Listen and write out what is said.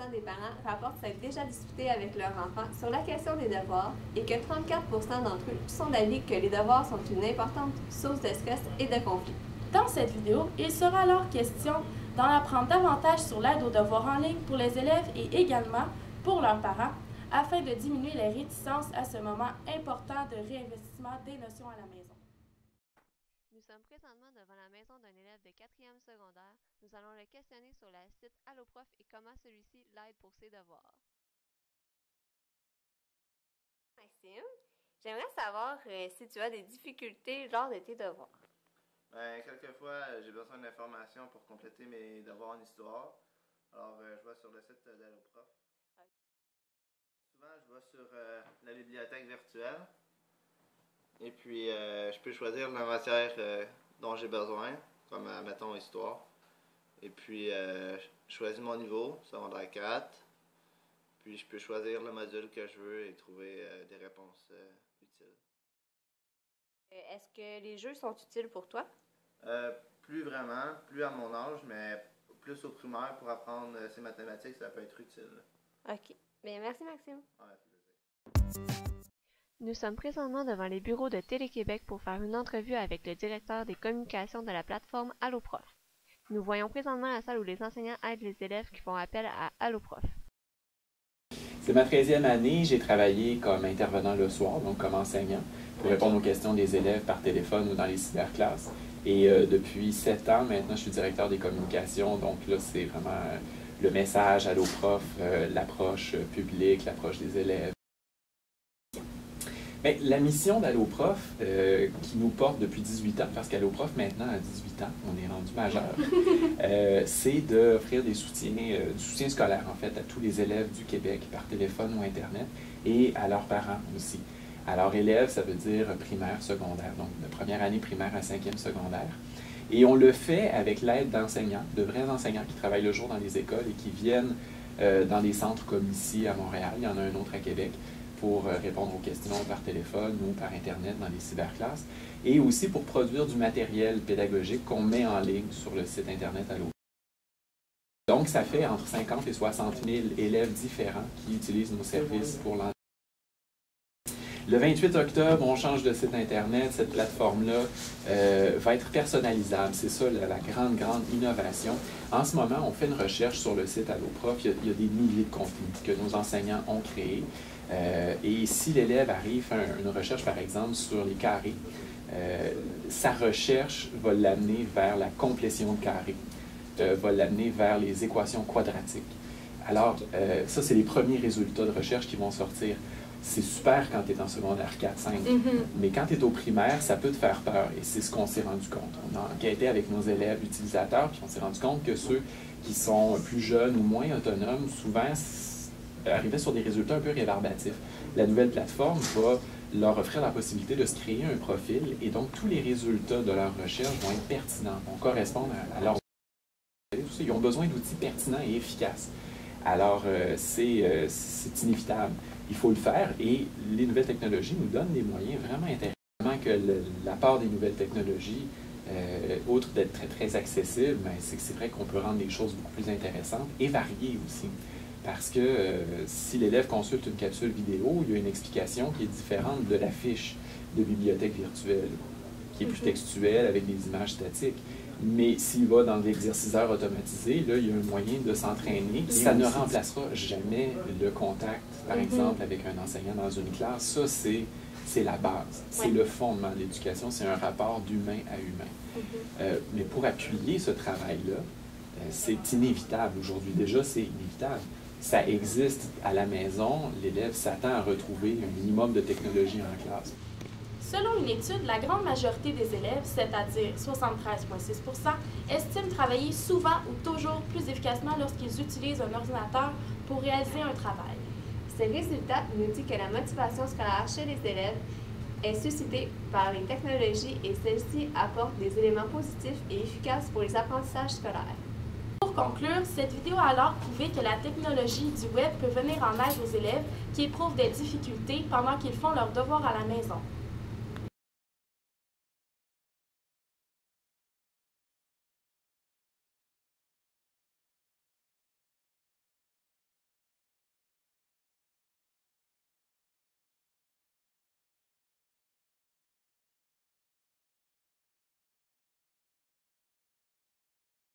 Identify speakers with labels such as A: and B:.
A: des parents rapportent s'être déjà disputés avec leurs enfants sur la question des devoirs et que 34 d'entre eux sont d'avis que les devoirs sont une importante source de stress et de conflit.
B: Dans cette vidéo, il sera alors question d'en apprendre davantage sur l'aide aux devoirs en ligne pour les élèves et également pour leurs parents afin de diminuer les réticences à ce moment important de réinvestissement des notions à la maison.
C: Nous sommes présentement devant la maison d'un élève de 4e secondaire. Nous allons le questionner sur le site Alloprof et comment celui-ci l'aide pour ses devoirs.
A: Maxime, j'aimerais savoir si tu as des difficultés lors de tes devoirs.
D: Quelquefois, j'ai besoin d'informations pour compléter mes devoirs en histoire. Alors, je vais sur le site d'Alloprof. Souvent, je vais sur la bibliothèque virtuelle. Et puis, je peux choisir la matière dont j'ai besoin, comme, mettons, histoire. Et puis, je choisis mon niveau, secondaire 4. Puis, je peux choisir le module que je veux et trouver des réponses utiles.
A: Est-ce que les jeux sont utiles pour toi?
D: Plus vraiment, plus à mon âge, mais plus au primaire pour apprendre ces mathématiques, ça peut être utile.
A: OK. Bien, merci Maxime.
C: Nous sommes présentement devant les bureaux de Télé-Québec pour faire une entrevue avec le directeur des communications de la plateforme Alloprof. Nous voyons présentement la salle où les enseignants aident les élèves qui font appel à Alloprof.
E: C'est ma 13e année, j'ai travaillé comme intervenant le soir, donc comme enseignant, pour répondre aux questions des élèves par téléphone ou dans les cyberclasses. Et depuis 7 ans maintenant, je suis directeur des communications, donc là c'est vraiment le message Alloprof, l'approche publique, l'approche des élèves. Bien, la mission d'Alloprof, qui nous porte depuis 18 ans, parce qu'Alloprof maintenant à 18 ans, on est rendu majeur, c'est d'offrir du soutien scolaire en fait à tous les élèves du Québec par téléphone ou Internet et à leurs parents aussi. Alors élèves, ça veut dire primaire, secondaire, donc de première année primaire à 5e secondaire. Et on le fait avec l'aide d'enseignants, de vrais enseignants qui travaillent le jour dans les écoles et qui viennent dans des centres comme ici à Montréal, il y en a un autre à Québec, pour répondre aux questions par téléphone ou par Internet dans les cyberclasses, et aussi pour produire du matériel pédagogique qu'on met en ligne sur le site Internet Alloprof. Donc, ça fait entre 50 et 60 000 élèves différents qui utilisent nos services pour l'enseignement. Le 28 octobre, on change de site Internet. Cette plateforme-là va être personnalisable. C'est ça la grande innovation. En ce moment, on fait une recherche sur le site Alloprof. Il y a des milliers de contenus que nos enseignants ont créés. Et si l'élève arrive à une recherche, par exemple, sur les carrés, sa recherche va l'amener vers la complétion de carrés, va l'amener vers les équations quadratiques. Alors, ça, c'est les premiers résultats de recherche qui vont sortir. C'est super quand tu es en secondaire 4-5, mais quand tu es au primaire, ça peut te faire peur et c'est ce qu'on s'est rendu compte. On a enquêté avec nos élèves utilisateurs puis on s'est rendu compte que ceux qui sont plus jeunes ou moins autonomes, souvent, arrivaient sur des résultats un peu rébarbatifs. La nouvelle plateforme va leur offrir la possibilité de se créer un profil et donc tous les résultats de leur recherche vont être pertinents, vont correspondre à leur... Ils ont besoin d'outils pertinents et efficaces. Alors, c'est inévitable. Il faut le faire et les nouvelles technologies nous donnent des moyens vraiment intéressants. Que l'apport des nouvelles technologies, outre d'être très accessible, c'est que c'est vrai qu'on peut rendre les choses beaucoup plus intéressantes et variées aussi. Parce que si l'élève consulte une capsule vidéo, il y a une explication qui est différente de la fiche de bibliothèque virtuelle, qui est plus textuelle avec des images statiques. Mais s'il va dans l'exerciceur automatisé, là, il y a un moyen de s'entraîner. Ça ne remplacera jamais le contact, par exemple, avec un enseignant dans une classe. Ça, c'est la base. C'est le fondement de l'éducation. C'est un rapport d'humain à humain. Mais pour appuyer ce travail-là, c'est inévitable. Aujourd'hui, déjà, c'est inévitable. Ça existe à la maison. L'élève s'attend à retrouver un minimum de technologie en classe.
B: Selon une étude, la grande majorité des élèves, c'est-à-dire 73,6%, estiment travailler souvent ou toujours plus efficacement lorsqu'ils utilisent un ordinateur pour réaliser un travail.
A: Ce résultat nous dit que la motivation scolaire chez les élèves est suscitée par les technologies et celles-ci apportent des éléments positifs et efficaces pour les apprentissages scolaires.
B: Pour conclure, cette vidéo a alors prouvé que la technologie du web peut venir en aide aux élèves qui éprouvent des difficultés pendant qu'ils font leurs devoirs à la maison.